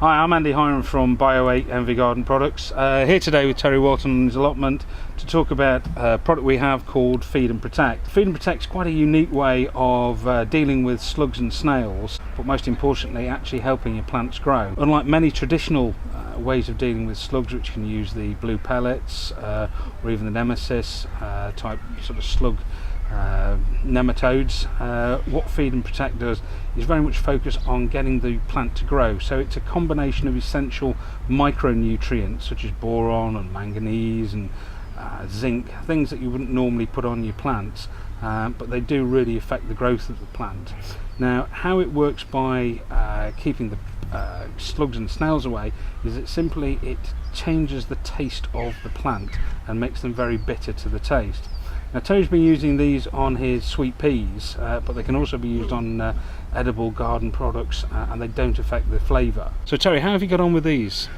Hi, I'm Andy Hiram from Bio8 Envii Garden Products. Here today with Terry Walton and his allotment to talk about a product we have called Feed and Protect. Feed and Protect is quite a unique way of dealing with slugs and snails, but most importantly actually helping your plants grow. Unlike many traditional ways of dealing with slugs, which can use the blue pellets or even the nemesis type sort of slug nematodes, what Feed and Protect does is very much focus on getting the plant to grow. So it's a combination of essential micronutrients such as boron and manganese and zinc, things that you wouldn't normally put on your plants, but they do really affect the growth of the plant. Now, how it works by keeping the slugs and snails away is it changes the taste of the plant and makes them very bitter to the taste. Now, Terry's been using these on his sweet peas, but they can also be used on edible garden products, and they don't affect the flavour. So Terry, how have you got on with these?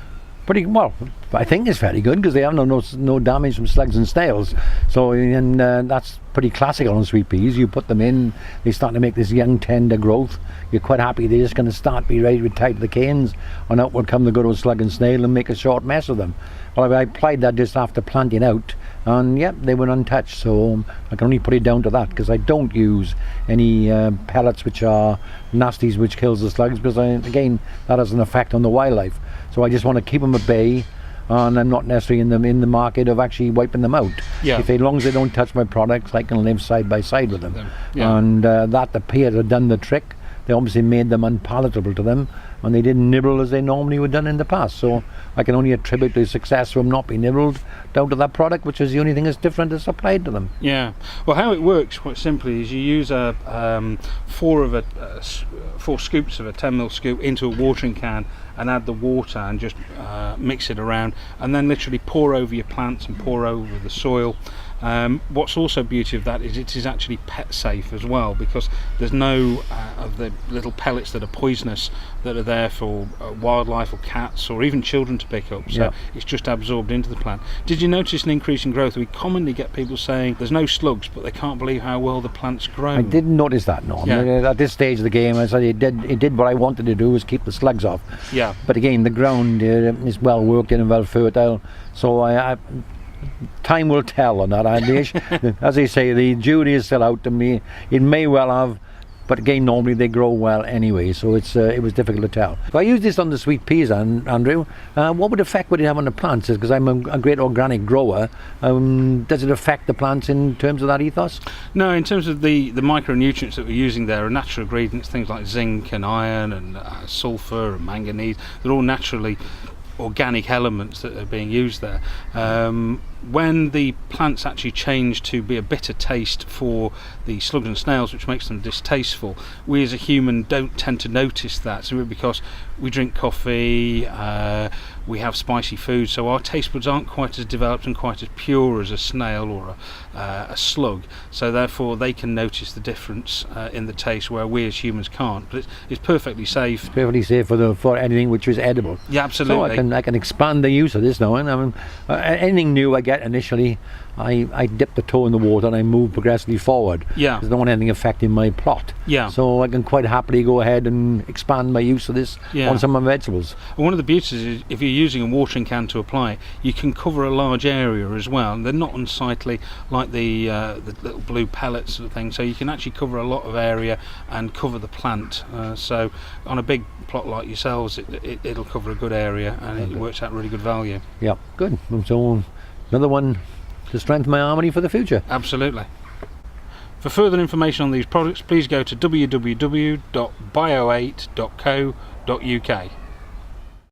Pretty well. I think it's very good because they have no damage from slugs and snails. So, and that's pretty classical on sweet peas. You put them in, they start to make this young tender growth. You're quite happy they're just going to be ready to tie the canes, and out would come the good old slug and snail and make a short mess of them. Well, I applied that just after planting out, and yeah, they were untouched. So I can only put it down to that because I don't use any pellets which are nasties which kills the slugs, because again, that has an effect on the wildlife. So I just want to keep them at bay, and I'm not necessarily in the market of actually wiping them out. Yeah. As long as they don't touch my products, I can live side by side with them. Yeah. And that appeared to have done the trick. They obviously made them unpalatable to them, and they didn't nibble as they normally were done in the past. So I can only attribute the success from not being nibbled down to that product, which is the only thing that's different that's applied to them. Yeah. Well, how it works quite simply is you use four scoops of a 10ml scoop into a watering can and add the water and just mix it around, and then literally pour over your plants and pour over the soil. What's also beauty of that is it is actually pet safe as well, because there's no of the little pellets that are poisonous that are there for wildlife or cats or even children to pick up. So yeah, it's just absorbed into the plant. Did you notice an increase in growth? We commonly get people saying there's no slugs, but they can't believe how well the plant's grown. I didn't notice that, no. Yeah. At this stage of the game, I said it did what I wanted to do, was keep the slugs off. Yeah. But again, the ground is well worked in and well fertile, so time will tell on that. As they say, the jury is still out to me. It may well have, but again, normally they grow well anyway, so it was difficult to tell. If I use this on the sweet peas, Andrew, what effect would it have on the plants? Because I'm a great organic grower. Does it affect the plants in terms of that ethos? No, in terms of the micronutrients that we're using there are natural ingredients, things like zinc and iron and sulfur and manganese. They're all naturally organic elements that are being used there. When the plants actually change to be a bitter taste for the slugs and snails, which makes them distasteful, we as a human don't tend to notice that, simply because we drink coffee, we have spicy food, so our taste buds aren't quite as developed and quite as pure as a snail or a slug, so therefore they can notice the difference in the taste, where we as humans can't. But it's perfectly safe. It's perfectly safe for anything which is edible. Yeah, absolutely. So I can expand the use of this now. And I mean, anything new I get initially, I dip the toe in the water and I move progressively forward. Yeah. Because I don't want anything affecting my plot. Yeah. So I can quite happily go ahead and expand my use of this on some of my vegetables. And one of the beauties is if you're using a watering can to apply it, you can cover a large area as well. And they're not unsightly like the little blue pellets sort of thing. So you can actually cover a lot of area and cover the plant. So on a big plot like yourselves, it'll cover a good area, and it works out really good value. Yeah, good. So another one to strengthen my harmony for the future. Absolutely. For further information on these products, please go to www.bio8.co.uk.